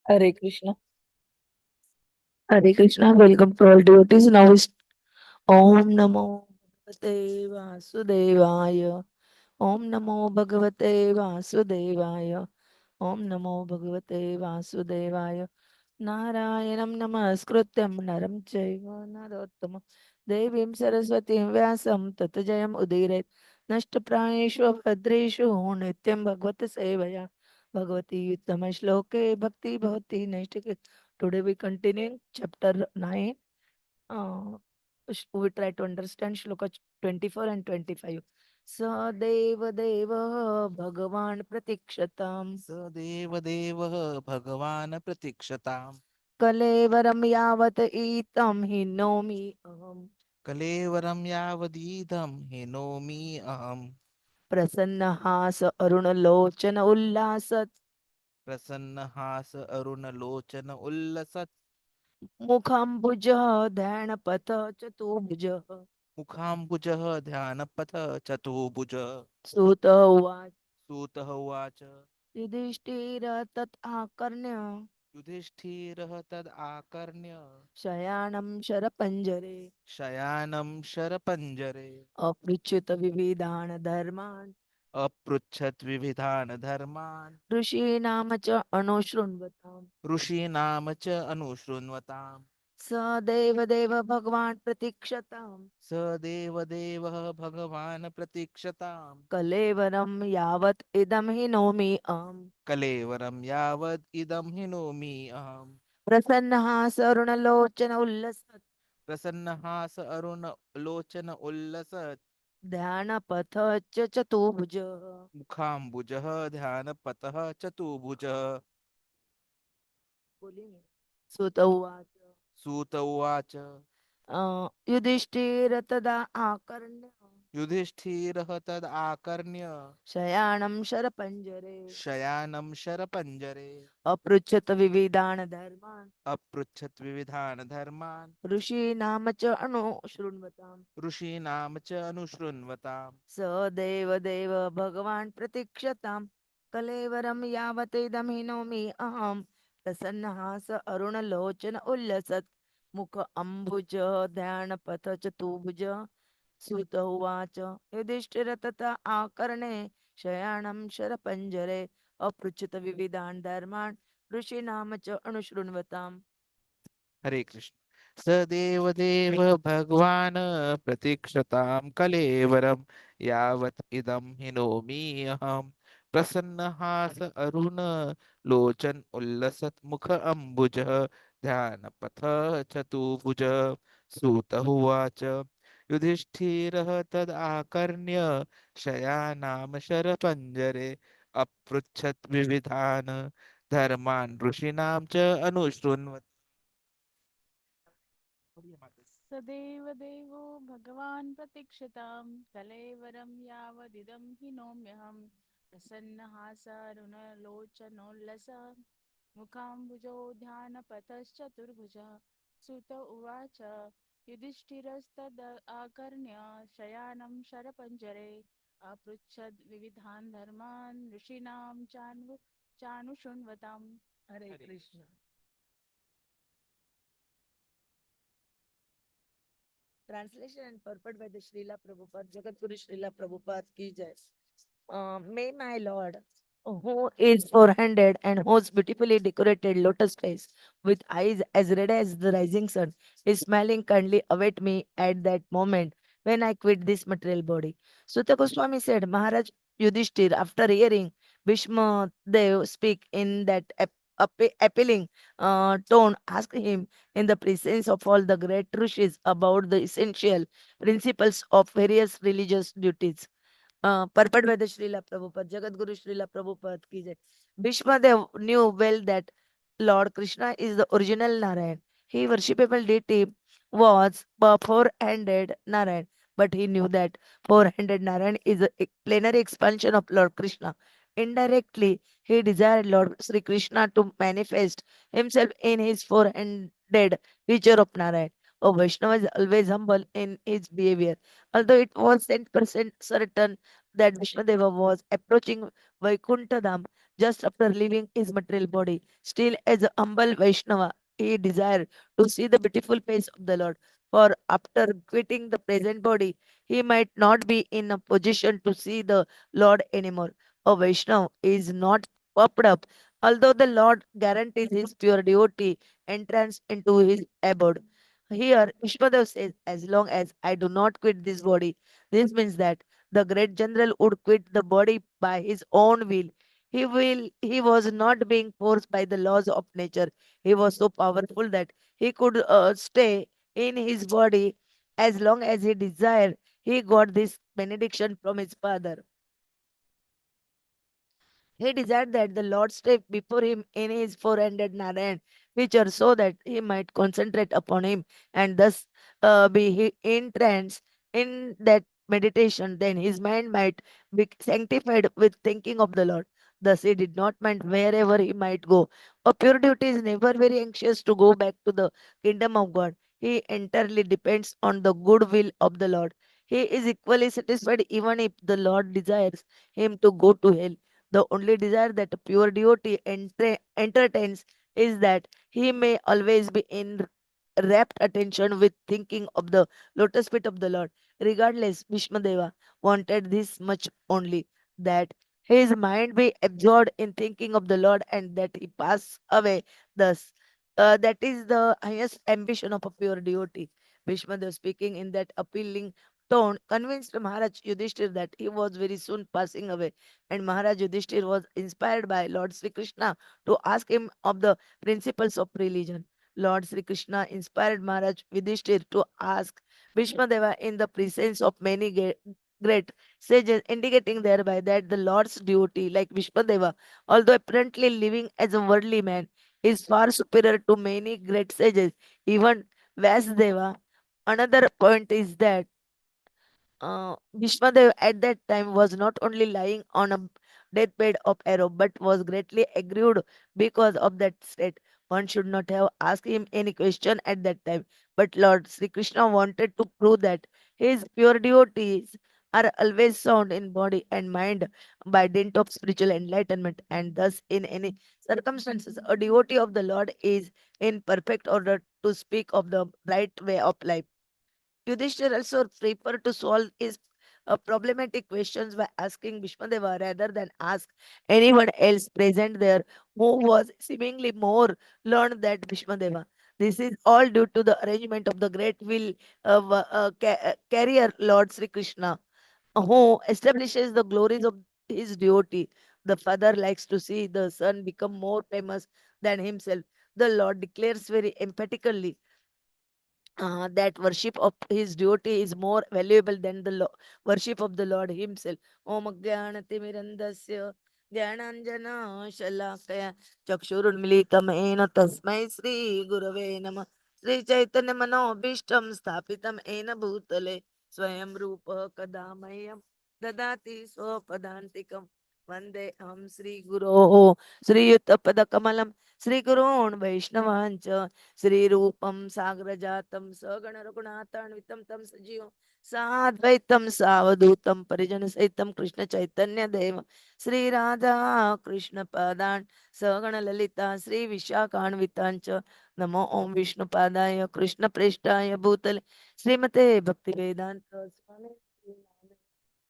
Hare Krishna. Hare Krishna. Welcome to all devotees. Now is Om Namo Bhagavate Vasudevaya. Om Namo Bhagavate Vasudevaya. Om Namo Bhagavate Vasudevaya. Nārayaṇam namaskrutyam naram chaiva narottamam devim saraswatim vyasam tata jayam udiret nashtaprayeshu bhadreshu nityam bhagavata sevaya bhagavati uttama shloke bhakti bhavati naishtike. Today we continue chapter 9. We try to understand shloka 24 and 25. Sadeva deva bhagavan pratikshataam स देवदेवः भगवान् प्रतीक्षताम् कलेवरं यावत् ईतं हिनोमि अहम् कलेवरं यावदीदं हिनोमि अहम् प्रसन्नः स अरुणलोचन उल्लासत् प्रसन्नहास अरुणलोचन उल्लसत् मुखाम्बुजः ध्यानपथ चतुर्भुजः मुखाम्बुजः ध्यानपथ चतुर्भुज सुत उवाच सूतः उवाच युधिष्ठिर तत् आकर्ण्य युधिष्ठिरः तद् आकर्ण्य शयानं शरपञ्जरे शयानं शरपञ्जरे अपृच्छ्त विविधान् धर्मान् अपृच्छत् विविधान् धर्मान् ऋषीणां च अनुशृण्वताम् ऋषीणां च अनुशृण्वताम् स देवदेव भगवान् प्रतीक्षताम् स देवदेवः भगवान् प्रतीक्षताम् कलेवरं यावत् इदं हि नोमि अहम् कलेवरं यावद् इदं हिनोमि अहम् प्रसन्नः सरुणलोचन उल्लसत् प्रसन्नहास अरुण लोचन उल्लसत् ध्यानपथ च चतुर्भुज मुखाम्बुजः ध्यानपतः चतुर्भुजः सुत उवाच सूत उवाच युधिष्ठिर तदा आकर्ण्य युधिष्ठिरः तद् आकर्ण्य शयानं शरपञ्जरे शयानं शरपञ्जरे अपृच्छत विविधान् धर्मान् अपृच्छत् विविधान् धर्मान् ऋषीणां च अनुशृण्वताम् ऋषीणां च अनुशृण्वताम् स देवदेव भगवान् प्रतीक्षताम् कलेवरं यावत् इदं हि नोमि अहम् प्रसन्नः स अरुणलोचन उल्लसत् मुख अम्बुज ध्यानपथ चतुर्भुज सुत उवाच युधिष्ठिर तथा आकर्णे शयानं शरपञ्जरे अपृच्छत विविधान् धर्मान् ऋषीणां च अनुशृण्वताम्. हरे कृष्ण स देवदेव भगवान् प्रतीक्षतां कलेवरं यावत् इदं हिनोमि अहम् प्रसन्नहास अरुण लोचन उल्लसत् मुख अम्बुजः ध्यानपथ चतुर्भुज सूत उवाच युधिष्ठिरः तदाकर्ण्य शयानां शरपञ्जरे अपृच्छत् विविधान् धर्मान् ऋषीणां च अनुशृण्वत् सदेव देवो भगवान् प्रतीक्षतां कलेवरं यावदिदं हि नोम्यहं प्रसन्नः सारुणलोचनोल्लस मुखाम्बुजो ध्यानपतश्चतुर्भुजः सुत उवाच युधिष्ठिरस्तद आकर्ण्य शयानं शरपञ्जरे अपृच्छद् विविधान् धर्मान् ऋषीणां चानुशृण्वताम्. Hare Hare Krishna. Translation and purport by the Srila Prabhupada, Jagadguru Srila Prabhupada ki jai. May my Lord, who is four-handed and whose beautifully decorated lotus face, with eyes as red as the rising sun, is smiling kindly await me at that moment when I quit this material body. Sutta Goswami said, Maharaj Yudhiṣṭhira, after hearing Bhishmadeva speak in that appealing tone, asked him in the presence of all the great ṛṣis about the essential principles of various religious duties. Purport by the Srila Prabhupada, Jagadguru Srila Prabhupada ki jai. Bhishmadev knew well that Lord Krishna is the original Narayan. He worshipable deity was a four-handed Narayan, but he knew that four-handed Narayan is a plenary expansion of Lord Krishna. Indirectly, he desired Lord Śrī Kṛṣṇa to manifest himself in his four-handed feature of Narayan. A Vaishnava is always humble in his behavior. Although it was 10% certain that Bhishmadeva was approaching Vaikuṇṭha-dhāma just after leaving his material body. Still, as a humble Vaishnava, he desired to see the beautiful face of the Lord. For after quitting the present body, he might not be in a position to see the Lord anymore. A Vaishnava is not puffed up, although the Lord guarantees his pure devotee entrance into his abode. Here, Vishmadev says, as long as I do not quit this body, this means that the great general would quit the body by his own will. He was not being forced by the laws of nature. He was so powerful that he could stay in his body as long as he desired. He got this benediction from his father. He desired that the Lord stay before him in his four-handed Narayan feature so that he might concentrate upon him and thus be entranced in that meditation. Then his mind might be sanctified with thinking of the Lord. Thus he did not mind wherever he might go. A pure devotee is never very anxious to go back to the kingdom of God. He entirely depends on the good will of the Lord. He is equally satisfied even if the Lord desires him to go to hell. The only desire that a pure devotee entertains is that he may always be in rapt attention with thinking of the lotus feet of the Lord. Regardless, Bhishmadeva wanted this much only, that his mind be absorbed in thinking of the Lord and that he pass away thus. That is the highest ambition of a pure devotee. Bhishmadeva, speaking in that appealing tone, convinced Mahārāja Yudhiṣṭhira that he was very soon passing away, and Mahārāja Yudhiṣṭhira was inspired by Lord Śrī Kṛṣṇa to ask him of the principles of religion. Lord Śrī Kṛṣṇa inspired Mahārāja Yudhiṣṭhira to ask Bhishmadeva in the presence of many great sages, indicating thereby that the Lord's devotee, like Bhishmadeva, although apparently living as a worldly man, is far superior to many great sages, even Vyasadeva. Another point is that Bhishmadeva at that time was not only lying on a deathbed of arrow, but was greatly aggrieved because of that state. One should not have asked him any question at that time. But Lord Sri Krishna wanted to prove that his pure devotees are always sound in body and mind by dint of spiritual enlightenment, and thus in any circumstances, a devotee of the Lord is in perfect order to speak of the right way of life. Yudhishthir also preferred to solve his problematic questions by asking Bhishmadeva rather than ask anyone else present there who was seemingly more learned than Bhishmadeva. This is all due to the arrangement of the great will of carrier Lord Sri Krishna, who establishes the glories of his devotee. The father likes to see the son become more famous than himself. The Lord declares very emphatically that worship of his devotee is more valuable than the worship of the Lord himself. Om Jnanatimirandasya Jnananjana Shalakaya Chakshurunmilitam Tasmai Sri Gurave Nama Sri Chaitanya Manobishtam Sthapitam Ena Bhutale Swayam Rupa Kadamayam Dadati Swapadantikam Vande Ham Sri Guru Sri Yuttapada Kamalam Sri Gurun Vaishnavancha Sri Rupam Sagrajatam Sagana Raghunathanvitam Tam Sajivam Sadvaitam Savadutam Parijana Saitam Krishna Chaitanya Deva Sri Radha Krishna Padan Sagana Lalita Sri Vishakhanvitancha Namo Om Vishnu Padaya Krishna Preshtaya Bhutale Srimate Bhakti Vedanta Swami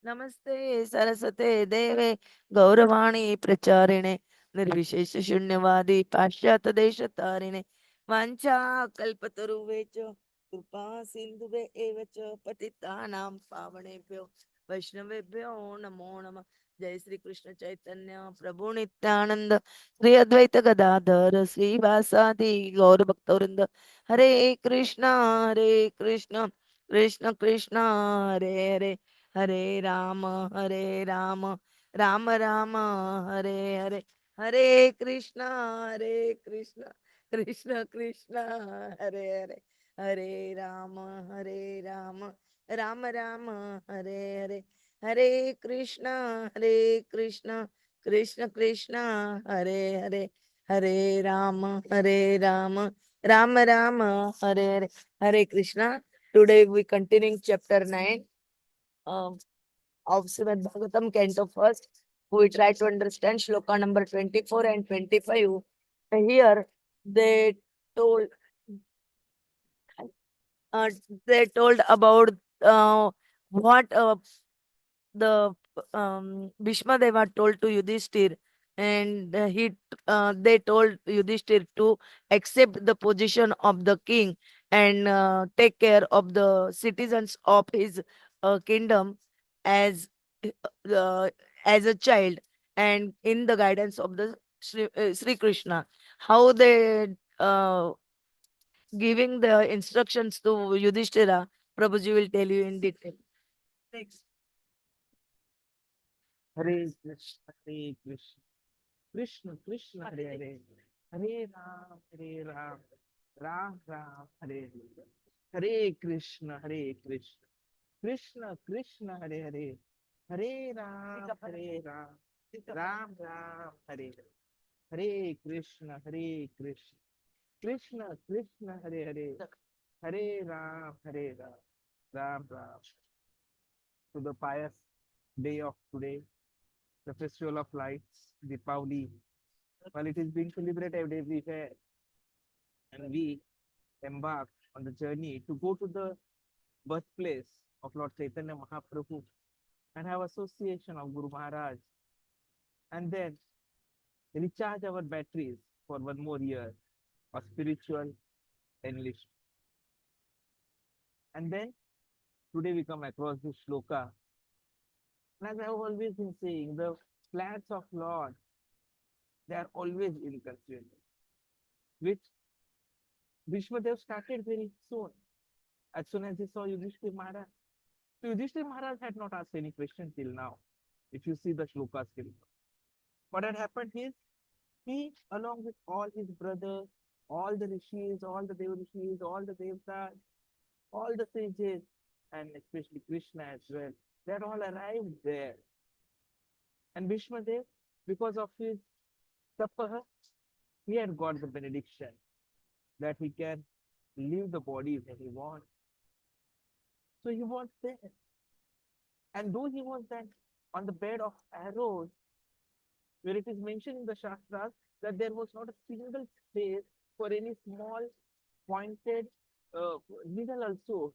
Namaste Sarasate Deve Gauravani Pracharine Nirvishesha Shunyavadi Pashyata Deshatarine Vancha Kalpataruvecha Kripa Sindhuve Evacha Patitanam Pavanebhyo Vaishnavebhyo Namo Nama Jai Sri Krishna Chaitanya Prabhu Nityananda Sri Advaita Gadadhar Sri Vasadi Gaur Bhaktavrinda Hare Krishna Hare Krishna Krishna Krishna Hare Hare Hare Rama, Hare Rama, Rama Rama, Hare Hare, Hare Krishna, Hare Krishna, Krishna Krishna, Hare Hare, Hare Rama, Hare Rama, Rama Rama, Hare Hare, Hare Krishna, Hare Krishna, Krishna Krishna, Hare Hare, Hare Rama, Hare Rama, Rama Rama, Hare Hare, Hare Krishna. Today we continuing chapter 9. Um, of Srimad Bhagavatam, Canto First, we try to understand shloka number 24 and 25. Here they told uh, they told about what the Bhishmadeva told to Yudhiṣṭhira, and they told Yudhiṣṭhira to accept the position of the king and take care of the citizens of his kingdom as uh, as a child and in the guidance of the Sri Krishna. How they giving the instructions to Yudhiṣṭhira, Prabhuji will tell you in detail. Next. Hare Krishna, Hare Krishna, Krishna Krishna, Hare Hare, Hare Ram, Ram Ram, Hare Hare, Hare Krishna, Hare Krishna, Krishna Krishna, Hare Hare, Hare Ram, Ram Ram, Hare Hare, Hare Krishna, Hare Krishna, Krishna Krishna, Hare Hare, Hare Ram, Ram Ram. To the pious day of today, the festival of lights, Deepavali, while it is being celebrated everywhere, and we embark on the journey to go to the birthplace of Lord Chaitanya Mahaprabhu and have association of Guru Maharaj, and then recharge our batteries for one more year of spiritual enlistment. And then today we come across this shloka. And as I have always been saying, the plans of Lord, they are always inconsistent, which Bhishmadeva started very soon, as soon as he saw Yudhiṣṭhira Maharaj. So Yudhiṣṭhira Maharaj had not asked any question till now, if you see the shlokas till now. What had happened is, he, along with all his brothers, all the ṛṣis, all the devo, all the devatas, all the sages, and especially Krishna as well, they had all arrived there. And Bhishmadeva, because of his tapaha, he had got the benediction that he can leave the body when he wants. So he was there. And though he was then on the bed of arrows, where it is mentioned in the Shastras that there was not a single space for any small pointed needle also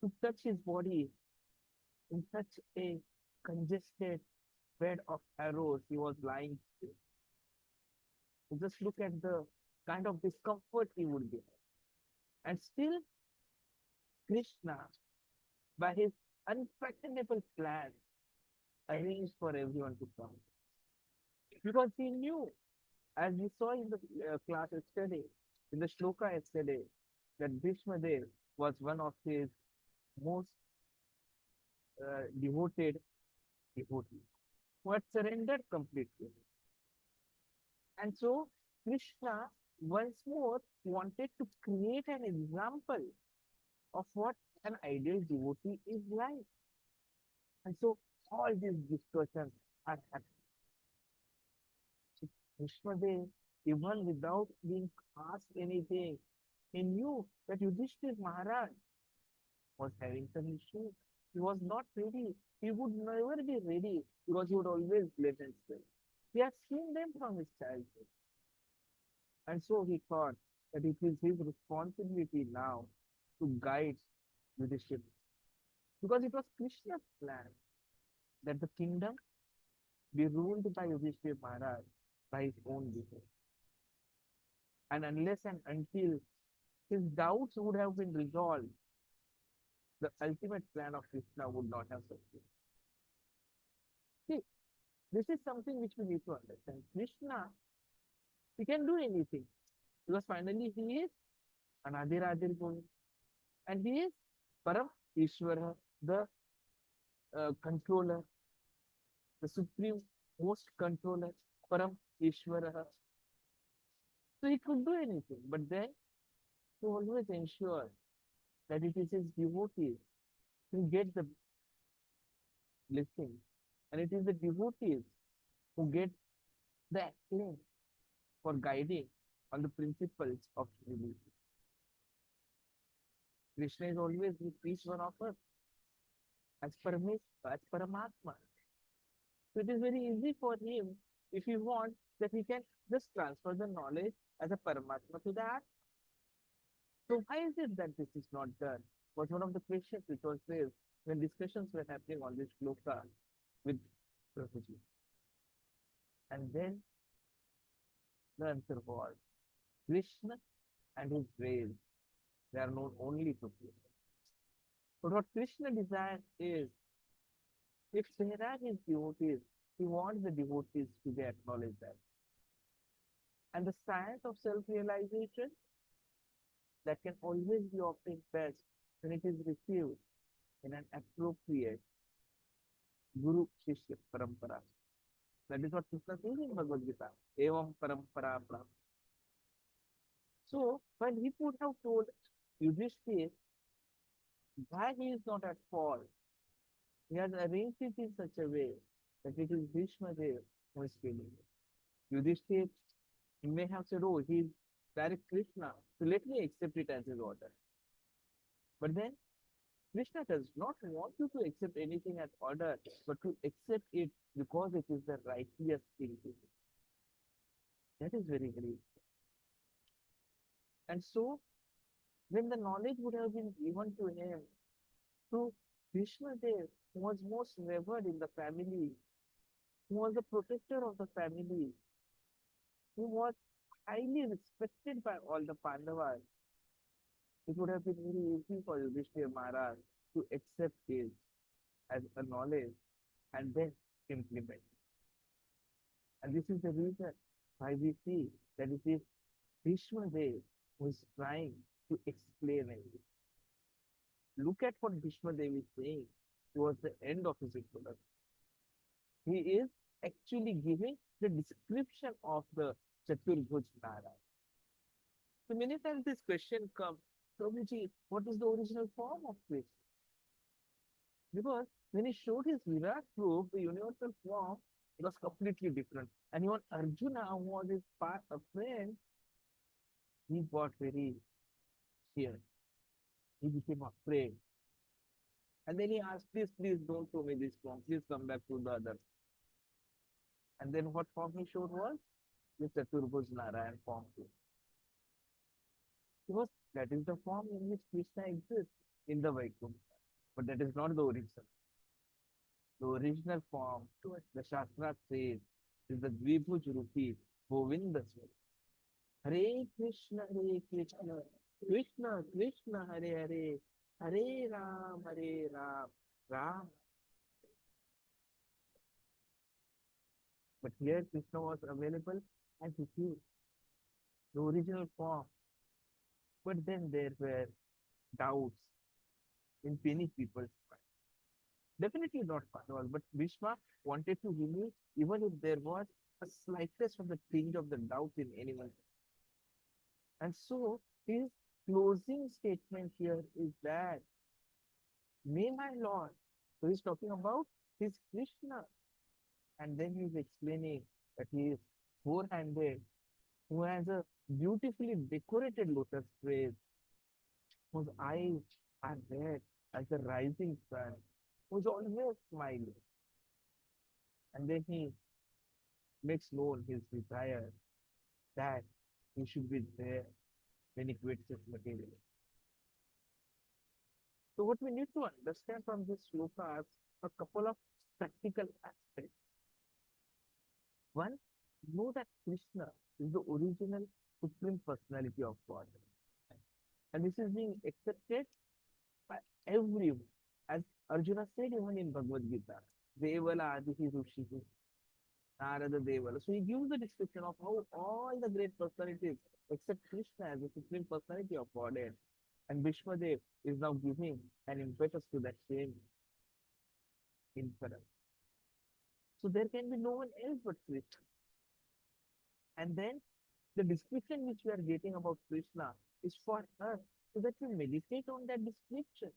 to touch his body in such a congested bed of arrows he was lying still. Just look at the kind of discomfort he would be. And still, Krishna, by his unfathomable plan, arranged for everyone to come. Because he knew, as we saw in the class yesterday, in the shloka yesterday, that Bhishmadeva was one of his most devoted devotees who had surrendered completely. And so Krishna once more wanted to create an example of what an ideal devotee is like. And so all these discussions are happening. Bhishmadeva, even without being asked anything, he knew that Yudhiṣṭhira Maharaj was having some issues. He was not ready. He would never be ready because he would always blame himself. He had seen them from his childhood. And so he thought that it is his responsibility now to guide Yudhiṣṭhira. Because it was Krishna's plan that the kingdom be ruled by Yudhiṣṭhira Maharaj by his own wishes. And unless and until his doubts would have been resolved, the ultimate plan of Krishna would not have succeeded. See, this is something which we need to understand. Krishna, he can do anything because finally he is Anadiradir Govind and he is Param Ishvara, the controller, the supreme most controller, Param Ishvara. So he could do anything, but then to always ensure that it is his devotees who get the blessing, and it is the devotees who get the acclaim for guiding on the principles of religion. Krishna is always with each one of us. as Paramatma. So it is very easy for him, if he wants, that he can just transfer the knowledge as a Paramatma to that. So why is it that this is not done? Was one of the questions which was raised when discussions were happening on this shloka with Prabhuji. And then the answer was Krishna and his ways, they are known only to Krishna. But what Krishna desires is, if there are his devotees, he wants the devotees to be acknowledged that. And the science of self-realization, that can always be obtained best when it is received in an appropriate Guru Shishya Parampara. That is what Krishna says in Bhagavad Gita. Evam Parampara Prapta. So, when he would have told Yudhiṣṭhira why he is not at fault, he has arranged it in such a way that it is Bhishmadeva who is feeling it. Yudhiṣṭhira may have said, oh, he is direct Krishna, so let me accept it as his order. But then, Krishna does not want you to accept anything as order, but to accept it because it is the righteous thing to do. That is very great. And so, when the knowledge would have been given to him, to Bhishmadeva, who was most revered in the family, who was the protector of the family, who was highly respected by all the Pandavas, it would have been very easy for Yudhiṣṭhira Maharaj to accept this as a knowledge and then implement it. And this is the reason why we see that it is Bhishmadeva who is trying to explain it. Look at what Bhishmadeva is saying towards the end of his introduction. He is actually giving the description of the Chaturbhuj Nārāyaṇa. So many times this question comes, Prabhuji, what is the original form of Krishna? Because when he showed his Virat proof, the universal form, it was completely different. And even Arjuna, who was his a friend, he got very scared. He became afraid. And then he asked, please don't show me this form. Please come back to the other. And then what form he showed was the Chaturbhuj Nārāyaṇa form too. Because that is the form in which Krishna exists in the Vaikuṇṭha. But that is not the original. The original form, the Shastra says, is the Dvibhuj Rupi Govinda Swarupa. Hare Krishna, Krishna Krishna, Hare Hare, Hare Ram, Ram. But here Krishna was available as it is, the original form. But then there were doubts in many people's mind. Definitely not Pandavas, but Bhishma wanted to remove, even if there was a slightest of the tinge of the doubt in anyone. And so his closing statement here is that, may my Lord, so he's talking about his Krishna. And then he's explaining that he is four-handed, who has a beautifully decorated lotus phrase, whose eyes are red as the rising sun, who's always smiling. And then he makes known his desire that he should be there when he quits his material. So what we need to understand from this sloka is a couple of practical aspects. One, know that Krishna is the original Supreme Personality of God. And this is being accepted by everyone. As Arjuna said even in Bhagavad Gita, Devala Adihi Ṛṣis, Narada Devala. So he gives the description of how all the great personalities except Krishna as the Supreme Personality of Godhead. And Bhishmadeva is now giving an impetus to that same inference. So there can be no one else but Krishna. And then the description which we are getting about Krishna is for us so that we meditate on that description.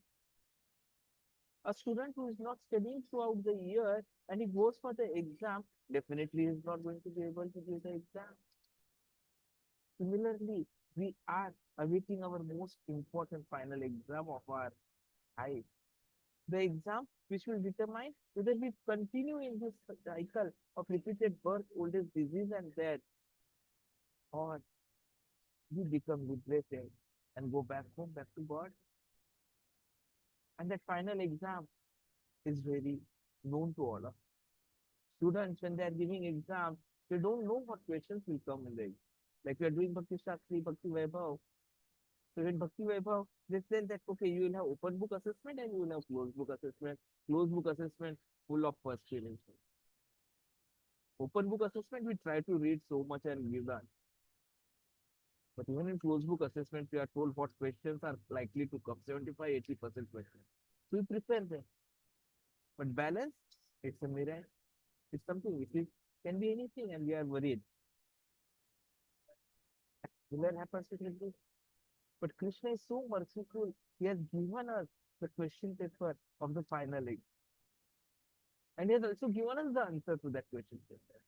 A student who is not studying throughout the year and he goes for the exam, definitely is not going to be able to give the exam. Similarly, we are awaiting our most important final exam of our life. The exam which will determine whether we continue in this cycle of repeated birth, old age, disease, and death, or we become liberated and go back home, back to God. And that final exam is very known to all of us. Students, when they are giving exams, they don't know what questions will come in the exam. Like we are doing Bhakti Shastri, Bhakti Vaibhav. So in Bhakti Vaibhav, they tell that, okay, you will have open book assessment and you will have closed book assessment. Closed book assessment full of first feelings. Open book assessment, we try to read so much and give that. But even in closed book assessment, we are told what questions are likely to come, 75-80% questions. So we prepare them. But balance, it's a mirror. It's something which can be anything and we are worried. Similar happens with Hindu. But Krishna is so merciful. He has given us the question paper of the final exam. And he has also given us the answer to that question paper.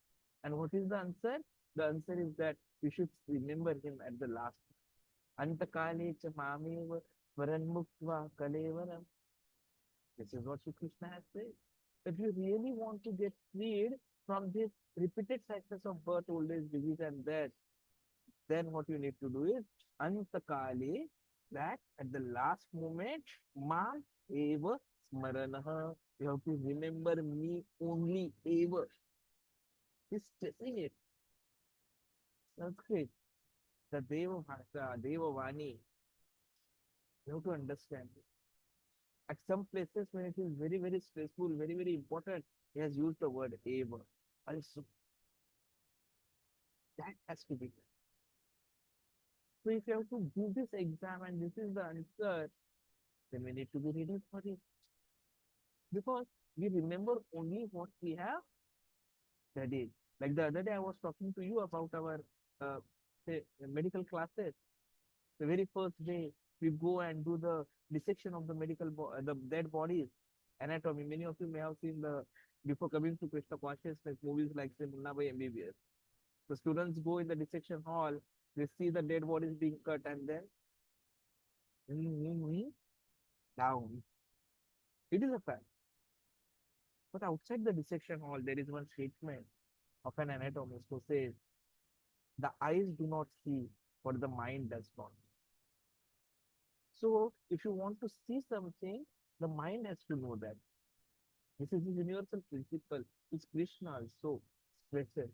And what is the answer? The answer is that we should remember him at the last. Antakale cha mameva varanmuktva kalevaram. This is what Śrī Kṛṣṇa has said. If you really want to get freed from this repeated cycles of birth, old age, disease, and death, then what you need to do is Antakale, that at the last moment, Mam eva smaranaha. You have to remember me only eva. He's stressing it. Sanskrit, the Deva Bhasha, Deva Vani. You have to understand it. At some places when it is very, very stressful, very, very important, he has used the word eva. Also, that has to be done. So if you have to give this exam and this is the answer, then we need to be ready for it. Because we remember only what we have studied. Like the other day, I was talking to you about our say, medical classes. The very first day, we go and do the dissection of the the dead bodies, anatomy. Many of you may have seen the before coming to Krishna consciousness movies like say Munna by MBBS. The students go in the dissection hall, they see the dead bodies being cut, and then down. It is a fact. But outside the dissection hall, there is one statement of an anatomist who says, the eyes do not see what the mind does not. So, if you want to see something, the mind has to know that. This is a universal principle which Krishna also stresses,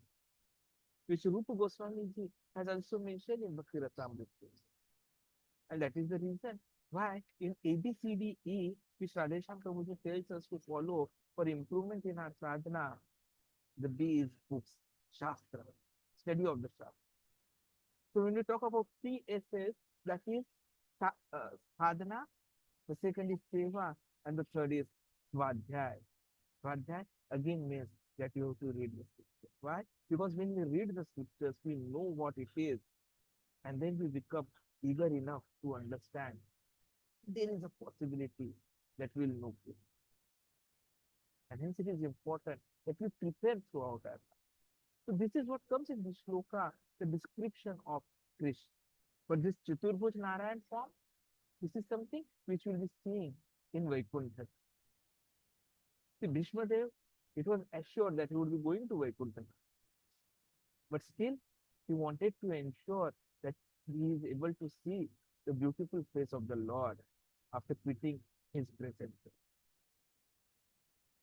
which Rupa Goswami ji has also mentioned in Bhakti Rasamrita. And that is the reason why in ABCDE, which Radhesham Prabhuji tells us to follow for improvement in our sadhana, the B is books, Shastra, study of the Shastra. So when we talk about three S's, that is sadhana, the second is seva, and the third is svadhyay. Svadhyay again means that you have to read the scriptures. Why? Because when we read the scriptures, we know what it is, and then we become eager enough to understand. There is a possibility that we'll know it. And hence it is important that we prepare throughout our life. So this is what comes in this shloka, the description of Krishna. But this Chaturbhuj Narayan form, this is something which we'll be seeing in Vaikuṇṭha. See, Bhishmadeva, it was assured that he would be going to Vaikuṇṭha. But still, he wanted to ensure that he is able to see the beautiful face of the Lord after quitting his presence.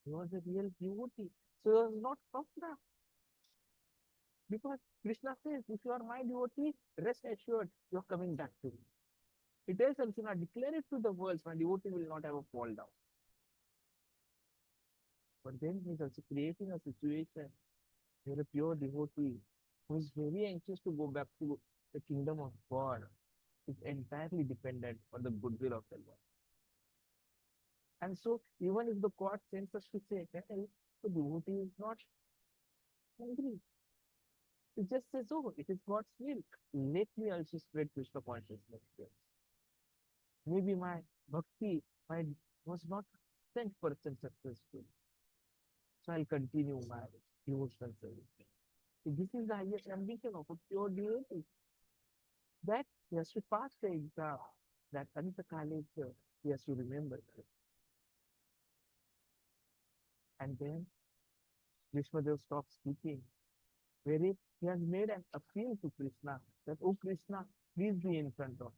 He was a real devotee. So he was not puffed up. Because Krishna says, if you are my devotee, rest assured, you are coming back to me. He tells Arjuna, declare it to the world, my devotee will not ever fall down. But then he is also creating a situation where a pure devotee who is very anxious to go back to the kingdom of God is entirely dependent on the goodwill of the Lord. And so, even if the God sends us to say, hey, the devotee is not hungry, it just says, oh, it is God's will. Let me also spread Krishna consciousness here. Maybe my bhakti was not 10% successful. So I'll continue my devotional service. So this is the highest ambition of a pure devotee. That he has to pass the exam, that Antakalecha, he has to remember. And then Bhishmadeva stops speaking, wherein he has made an appeal to Krishna that, oh Krishna, please be in front of.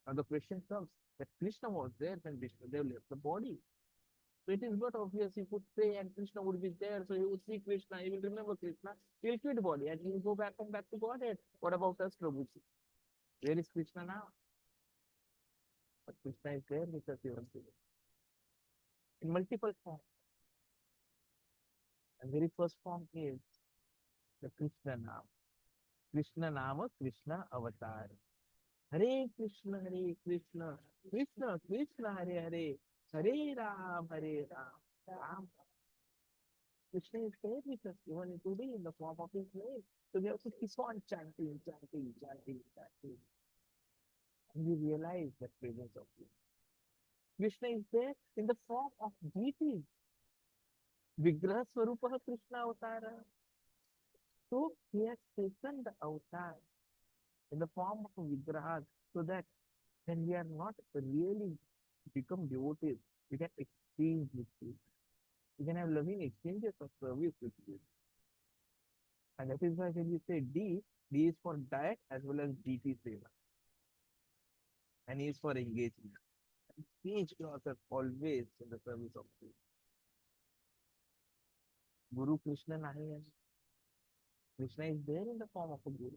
Now the question comes that Krishna was there when Bhishmadeva left the body. So it is not obvious he could pray and Krishna would be there, so he would see Krishna, he will remember Krishna, he will quit body and he will go back home, back to Godhead. What about us, Prabhuji? Where is Krishna now? But Krishna is there with us even today. In multiple forms. And very first form is the Krishna Nama. Krishna Nama, Krishna Avatar. Hare Krishna, Krishna Krishna, Hare Hare, Hare Ram, Hare Ram, Ram. Krishna is there with us even today in the form of his name. So we have to keep on chanting, chanting, chanting, chanting. And we realize the presence of him. Krishna is there in the form of deity. Vigraha Swarupa of Krishna Avatara. So he has taken the avatar in the form of a Vigraha so that when we are not really become devotees, we can exchange with you. We can have loving exchanges of service with you. And that is why when you say D, D is for diet as well as DT seva. And E is for engagement. Engage yourself always in the service of you. Guru Krishna nahi hai. Krishna is there in the form of a Guru.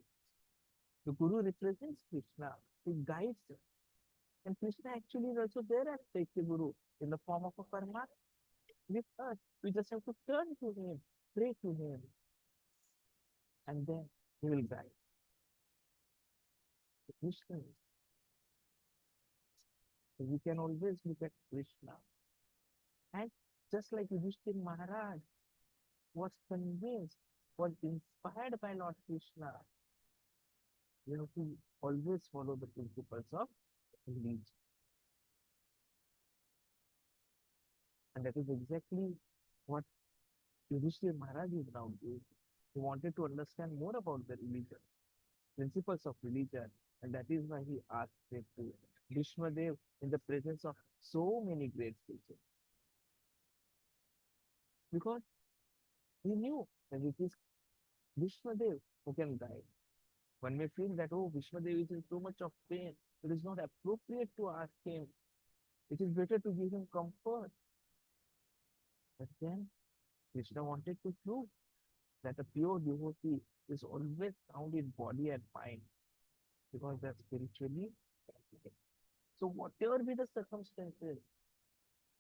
The Guru represents Krishna. He guides us. And Krishna actually is also there as Chaitya Guru in the form of a Paramatma with us. We just have to turn to him, pray to him, and then he will guide. So Krishna. So we can always look at Krishna. And just like Yudhiṣṭhira Maharaj was convinced, was inspired by Lord Kṛṣṇa, you have to always follow the principles of religion. And that is exactly what Yudhiṣṭhira Maharaj is now doing. He wanted to understand more about the religion, principles of religion, and that is why he asked him to Bhishmadeva in the presence of so many great teachers. Because he knew that it is Bhishmadeva who can guide. One may feel that, oh, Bhishmadeva is in so much of pain, it is not appropriate to ask him. It is better to give him comfort. But then Krishna wanted to prove that a pure devotee is always sound in body and mind because they are spiritually intelligent. So whatever be the circumstances,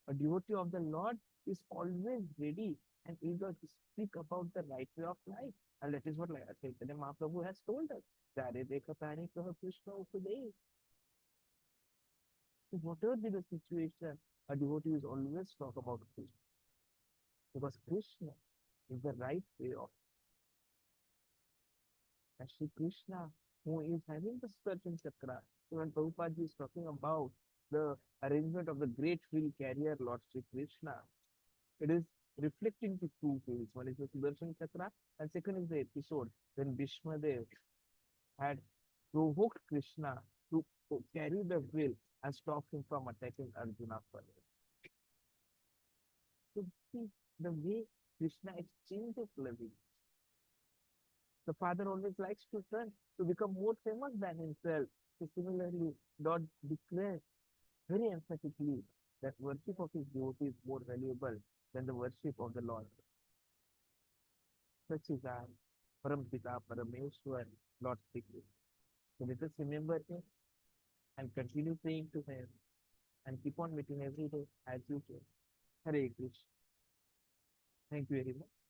a devotee of the Lord is always ready and eager to speak about the right way of life. And that is what Chaitanya Mahaprabhu has told us. Jare dekha tare kaha Krishna upadeh. So whatever be the situation, a devotee is always talk about Krishna. Because Krishna is the right way of. And Śrī Kṛṣṇa, who is having the certain chakra, so when Prabhupada is talking about the arrangement of the great wheel carrier, Lord Śrī Kṛṣṇa, it is reflecting the two wheels. One is the Sudarshan chakra, and second is the episode when Bhishmadeva had provoked Krishna to carry the wheel and stop him from attacking Arjuna further. So see the way Krishna exchanges loving. The father always likes to son to become more famous than himself. So similarly, Lord declares very emphatically that worship of his devotee is more valuable than the worship of the Lord. Such is our Parampita Parameshwar, Lord Śrī Kṛṣṇa. So let us remember him and continue praying to him and keep on meeting every day as usual. Hare Krishna. Thank you very much.